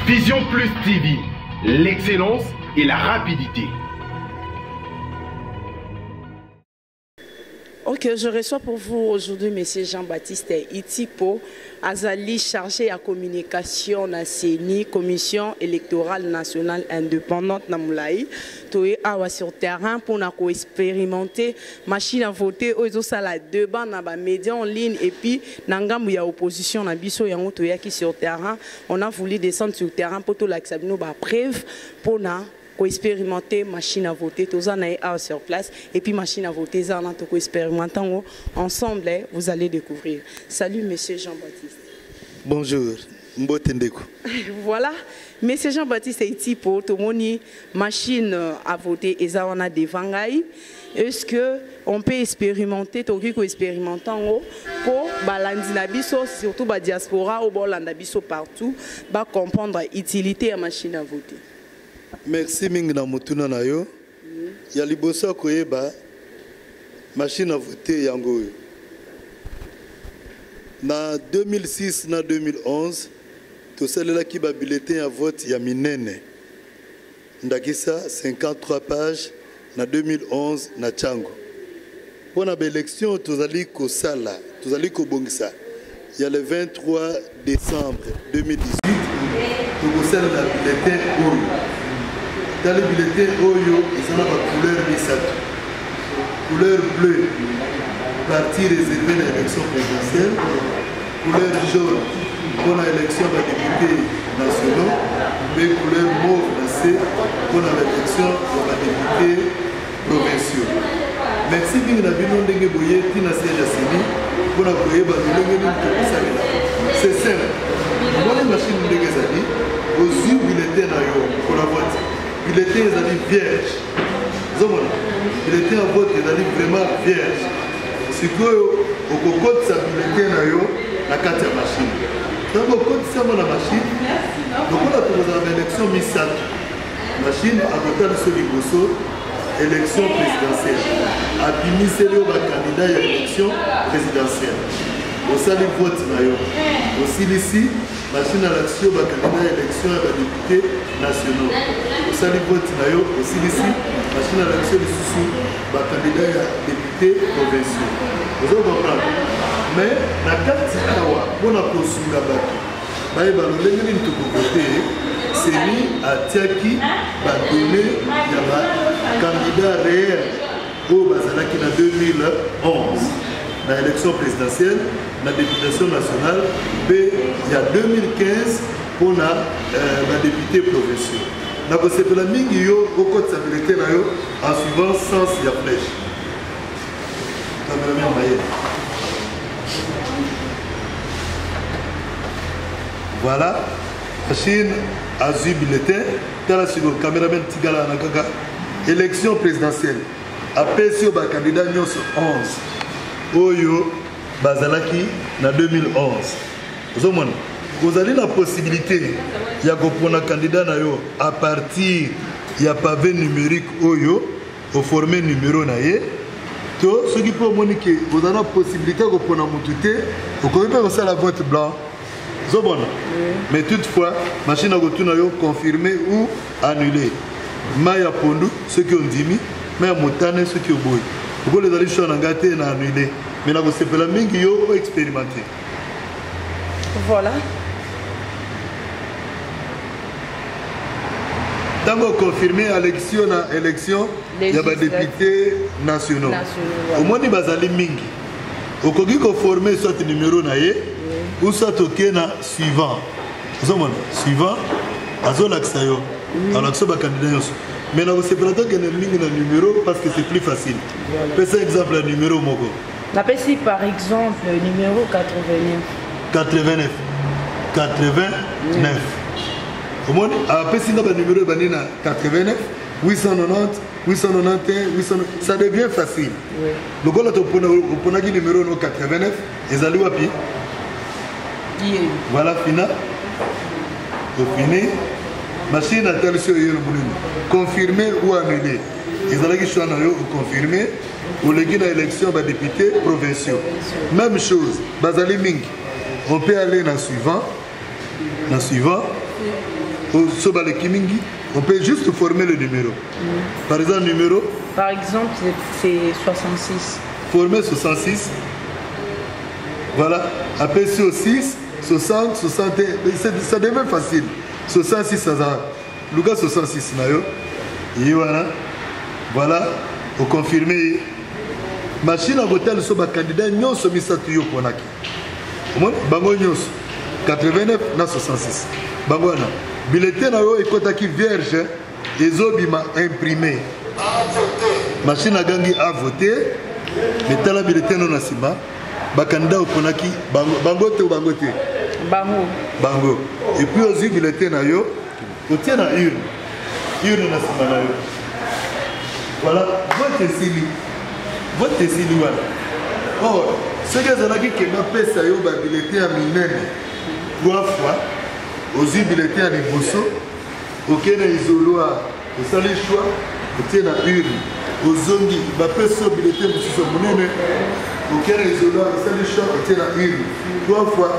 Vision Plus TV, l'excellence et la rapidité. Ok, je reçois pour vous aujourd'hui M. Jean-Baptiste Itipo, Azali chargé à communication na CENI, Commission électorale nationale indépendante na Moulaï. Toye awa sur terrain pour na expérimenter machine à voter aux sala débat na ba médias en ligne et puis nangamu ya opposition na biso yango toya qui sur terrain. On a voulu descendre sur terrain pour tout l'accepter ba preuve pour na expérimenter machine à voter, tous en avez sur place et puis machine à voter, ça en expérimenté ensemble, vous allez découvrir. Salut Monsieur Jean-Baptiste. Bonjour, Mbotendeko. Voilà, Monsieur Jean-Baptiste est pour tout le monde machine à voter et ça on a des vangaï. Est-ce que on peut expérimenter, tout qui expérimentant pour balancer la biso, surtout la diaspora ou la biso partout, ba comprendre l'utilité de la machine à voter. Merci Mingna Mutuna Nayo. Ya libosa koyeba machine à voter yango. Na 2006 na 2011 to salela ki ba bulletin à vote ya minene. Ndakisa 53 pages na 2011 na Tchango. Pona ba élection tozali ko sala, tozali ko bongisa. Il y a le 23 décembre 2018 to sala la bulletin oyo. Dans le bulletin Oyo, ils ont la couleur Misato. Couleur bleue, partie réservée à l'élection présidentielle. Couleur jaune, pour l'élection des députés nationaux. Mais couleur mauve, pour l'élection des députés provinciaux. Merci bien de nous donner Boye, Tina Séjasini, pour la Boye, c'est simple. Moi, les machines de Gazali, aux yeux bulletins pour la voiture. Il était vierge. Il était en vote, il était vraiment vierge. C'est que au code ça bulletin la carte de machine. Donc au code ça la machine. Donc on a posé l'élection Misato. Machine à voter sur l'Iboso, élection présidentielle. A bimissé le candidat à l'élection présidentielle. Au salut vote aussi ici. Machine à l'action, candidat à l'élection des députés nationaux. Au salut vote aussi ici. Machine à l'action du sous candidat à députés provinciaux. Vous allez comprendre. Mais la carte d'Awa, pour la poursuite là-bas, c'est mis à Tiaki, va donner un candidat réel au Bazalaki en 2011. Dans l'élection présidentielle, la députation nationale, il y a 2015 pour la député provinciaux. Nous avons fait la mingi au code de stabilité en suivant sens de flèche. Voilà, machine à bulletin, le caméraman Tigala Nakaga, élection présidentielle. Après, si on a candidat 11. Oyo Bazalaki en 2011. Vous avez la possibilité de prendre un candidat à partir du pavé numérique Oyo, au format numéro naïe. Tout ce qui peut moniquer, vous avez la possibilité de prendre un moutouté, vous pouvez faire la vote blanc. Mais toutefois, la machine à confirmer ou annuler. Maya Pondu, ceux qui ont dit, mais Motane, ceux qui ont boy. Vous pouvez les aller sur l'angaté et annuler. Mais là, vous savez, la mingi yo expérimenter. Voilà. Tant qu'on confirme élection, il y a des députés nationaux. Au moins, il y a des mingi. Au cas où vous formez soit le numéro ou soit le suivant. Suivant, l'accès. Alors, l'accès va candidat. Mais là, vous savez, qu'il y a un numéro parce que c'est plus facile. Faites un exemple, le numéro Mogo. La PSI, par exemple, le numéro 89. 89. 89. Au moins, la PSI, le numéro 89, 890, 891, 890. Ça devient facile. Le gars, on prend le numéro 89, ils allaient à pied. Voilà, final. Fini. Machine à tel sur le confirmer ou annuler. Ils allaient confirmer ou les élection des députés provinciaux. Même chose, Bazali Ming. On peut aller dans le suivant. On peut juste former le numéro. Par exemple, numéro. Par exemple, c'est 66. Former 66. Voilà. Après sur 6, 60, 61. Ça devient facile. 66, ça va. Le gars 66, et voilà. Voilà. Pour confirmer. Machine à voter, le soba candidat, nous sommes mis à tuer pour Naki. Bango Nyos, 89, na 66. Bango na. Bulletin na yo ekotaki vierge, ezobi ma imprimé. Machine à gangi a voté, mais tala bulletin non nasima. Ba candidat oponaki bango te ou bango te. Bango. Bango. Et puis aussi bulletin na yo, o tient na urne. Urne nasima na yo. Voilà, vote sili. Vote sili wala. Or, ce que je dis que ma paix ça y est, bulletin à minene 3 fois. Aux bulletins à Nibosso, auquel isolo a au le choix, au tien à urne. Aux zombies, ma paix sur bulletin de ce monnaie, auquel isolo a au le choix, au tien à urne. 3 fois,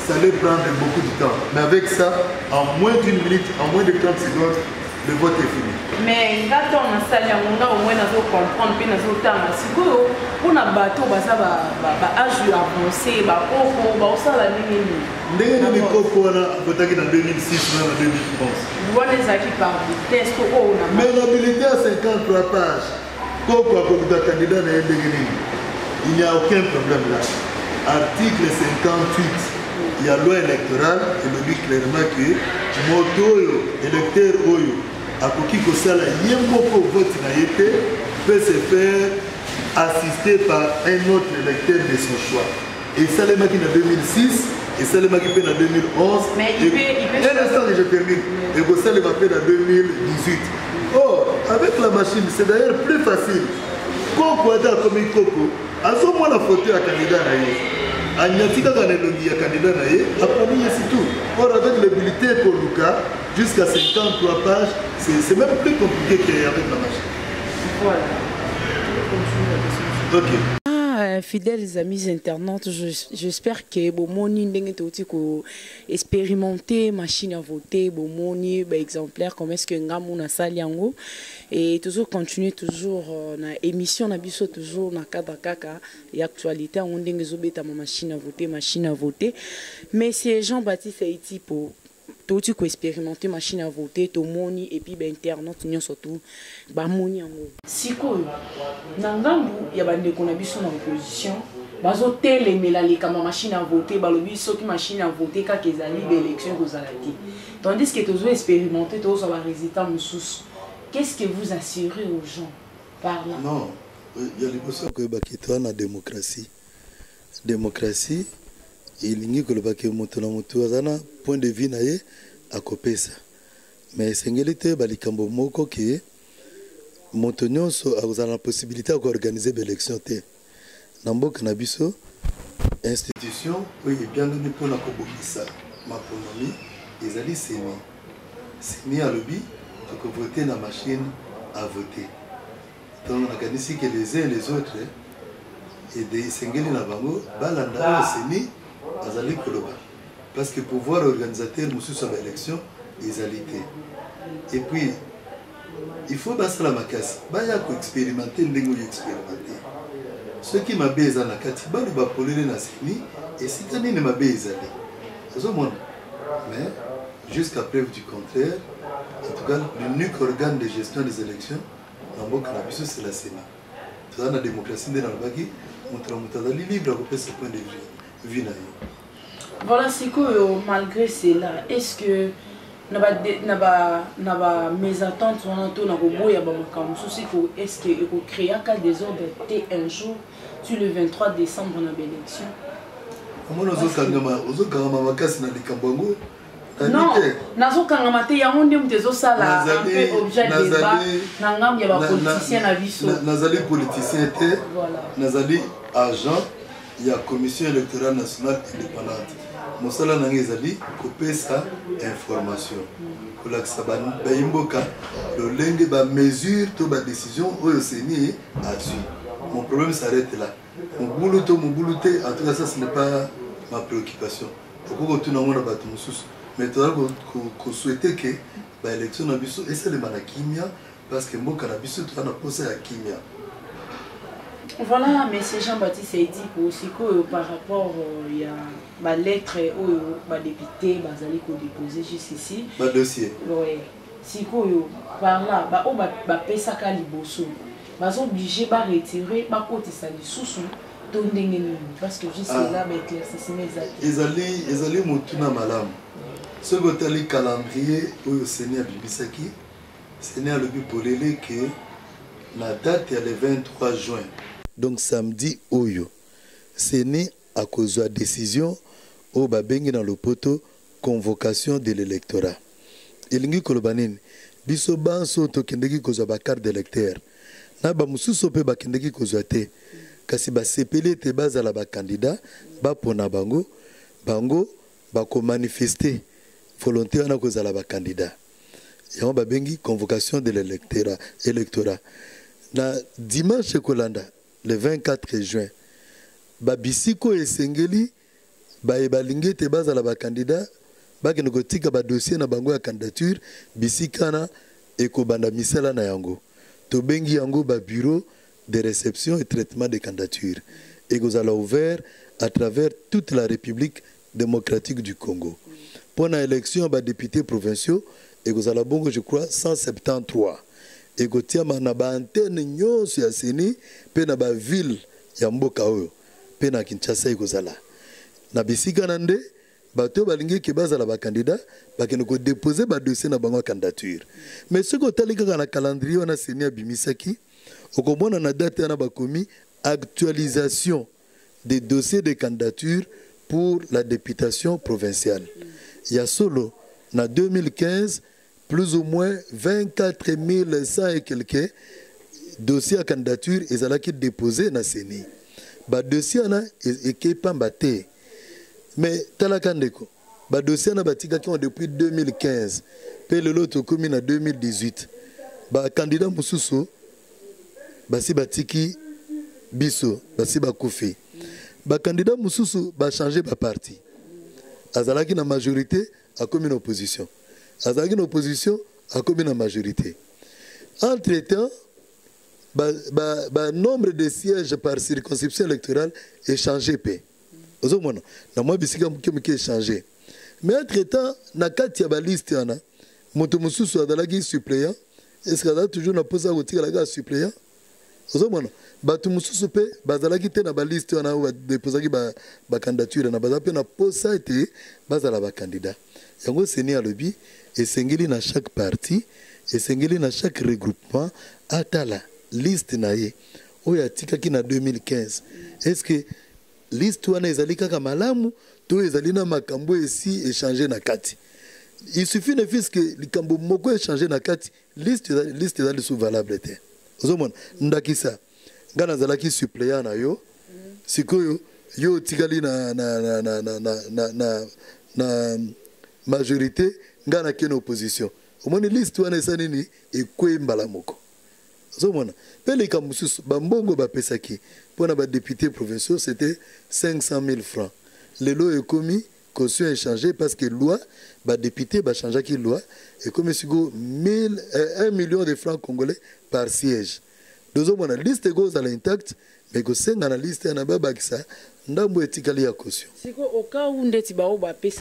ça allait prendre beaucoup de temps. Mais avec ça, en moins d'1 minute, en moins de 30 secondes, le vote est fini. Mais quand on a salé, on a au moins comprendre, puis on a temps. Si on a bateau, ça va avancer, on ça la ligne. Ndenge ni koko na botaki na 2006 na 2011. Voilà les acquis par vitesse ko na. Mais l'habilité à 53 pages. Koko a beaucoup candidat na ndenge ni. Il n'y a aucun problème là. Article 58. Il y a loi électorale et le dit clairement que moto électeur oyo akoki ko sala yembo ko vote na yete peut se faire assister par un autre électeur de son choix. Et ça les maki en 2006 et ça les maki en 2011. Mais il peut un instant que je termine. Et vous ça les maki en 2018. Or avec la machine c'est d'ailleurs plus facile. Koko ata comme Koko, azo moi la photo à candidat na yé. Agnatika kanelongi ya candidat na yé, apani c'est tout. Or avec le bulletin pour Lucas jusqu'à 53 pages, c'est même plus compliqué qu'avec la machine. Voilà. OK. Fidèles amis internautes, j'espère que Bomoni ko expérimenter machine à voter, Bomoni exemplaire comme est-ce que Ngamuna Saliango et toujours continuer toujours na émission na biso toujours na cadre kaka et actualité on ndenge zobeta machine à voter mais c'est Jean-Baptiste Haïti pour tout tu expérimenter machine à voter to moni et puis internaute nyo surtout ba moni yango sikoyo na ngambu ya bande ko na biso na opposition bazo telemela likama machine à voter balobi soki machine à voter ka kezali d'élection kozalaki tandis que toujours expérimenter to so ba résultat mususu. Qu'est-ce que vous assurez aux gens par là? Non, il y a les personnes qui ont la démocratie. Démocratie, il y a un point de vue à copier ça. Mais c'est une réalité, que Montonyon a la possibilité d'organiser l'élection. Dans le cannabis, institution, oui, bien donné pour la Kobokisa, ma pronomie, ils allaient s'aimer. S'aimer à l'objet. Donc voter dans la machine à voter. Donc on a ici que les uns et les autres et des singles na bango balanda seni azali koloba parce que pouvoir organisateur musu sur l'élection ilsalité. Et puis il faut basa la makasi baya ko expérimenter ndengo expérimenter. Ceux qui m'a baisé na kati balu ba polele na seni et si tani ne m'a baisé ça monde. Mais jusqu'à preuve du contraire. En tout cas, l'unique organe de gestion des élections, c'est la Sénat. Tout ça, la démocratie dans le bagui, on est libre à couper ce point de vue. Voilà, c'est que malgré cela, est-ce que naba mes attentes sont en tour est-ce que vous créez un cas désordre un jour sur le 23 décembre dans l'élection? Comment nous avons non, nazo kangamate ya onde mtezo sala un peu objet de débat nangam ya ba politicien na biso nazali politicien te nazali agent ya commission électorale nationale indépendante mosala nangi ezali kopesa information kolakisa bayimboka lolenge ba mesure to ba décision oyo seni atu. Mon problème s'arrête là. Mon boulot te en tout cas ça ce n'est pas ma préoccupation. Pourquoi tu n'as pas de mususu mais tu as souhaité que l'élection na biso et c'est le manakimia parce que mboka na biso tu as na posa ya kimia. Voilà, monsieur Jean-Baptiste a dit aussi que par rapport il y a ma lettre où ma député bazali ko déposer juste ici. Ma dossier. Oui. Si ko par là ba o ba pesa ka liboso. Ba sont obligés ba retirer ba côté ça lisusu to ndenge nini parce que juste là ba éclaircissement exact. Ezali mutuna malamu. Ce que tu calendrier au Seigneur Bibisaki, Seigneur le Bipolele que la date est le 23 juin. Donc samedi Oyo, Seigneur à cause de la décision au Babengi dans le poteau convocation de l'électorat. Il ngi kolobanini biso banso to kendeki kozwa ba carte d'électeur. Na ba mususu pe ba kendeki kozwa te. Kasi ba sepele te bazala ba candidat ba pona bango ba ko manifester volonté wana kozala ba candidat. Yango ba bengi convocation de l'électorat. Na dimanche kolanda le 24 juin ba bisiko esengeli ba ebalinge te bazala ba candidat ba kene kotika ba dossier na bango ya candidature bisikana ekobanda misala na yango. To bengi yango ba bureau de réception et traitement des candidatures et que vous ouvert à travers toute la République démocratique du Congo. Pour l'élection des députés provinciaux, et que vous allez bongo, je crois, 173. Et que vous avez une antenne nyon sur la Séni, puis dans la ville, Yamboka, puis dans Kinshasa, et que vous allez. Na bisika nande, bato balingi ke bazala ba candidat, ba kene ko déposer ba dossier na bango candidature. Mais ce que tali ka na calendrier on a Seigneur Bimisaki, au komona na date na ba komi actualisation des dossiers de candidature pour la députation provinciale. Il y a solo na 2015 plus ou moins 24 100 et quelques dossiers à candidature ezalaki déposés na Seni. Ba dossier na ekepa mbate. Mais talakandeko ba dossier na batika qui ont depuis 2015 pe le lot commune en 2018 ba candidat mususu basi batiki biso basi bakufi ba candidat mususu ba changer ba parti azalaki na majorité a commune opposition azalaki na opposition a commune majorité entre temps ba nombre de sièges par circonscription électorale est changé pe ozomona na moi bisika mke changé mais entre temps na kati ya ba liste yana moto mususu azalaki suppléant est-ce que ça toujours na posa kotika la gars suppléant ozomona batu mususu pe bazalaki te na ba liste wana ba déposaki ba candidature na baza pe na posa ete bazala ba candidat yango seni alobi esengeli na chaque parti esengeli na chaque regroupement atala liste na ye oyo atikaki na 2015 est-ce que liste wana ezali kaka malamu to ezali na makambo esi échanger na kati il suffit ne fils que likambo moko échanger na kati liste ezali sous valable te ozomona ndakisa ngana zalaki suppléant na yo sikoyo yo tikali na majorité ngana kene opposition omoni liste wana esa nini ekwembala moko ozomona pe likambo mususu bambongo bapesaki pour les députés provinciaux, c'était 500 000 francs. Le lot est commis, caution échangée parce que loi, les députés ont changé la loi, et comme 1 million de francs congolais par siège. Deux hommes, la liste est intacte, mais que c'est dans la liste, il y a un ndambo etikali ya caution. C'est qu'au cas où on a payé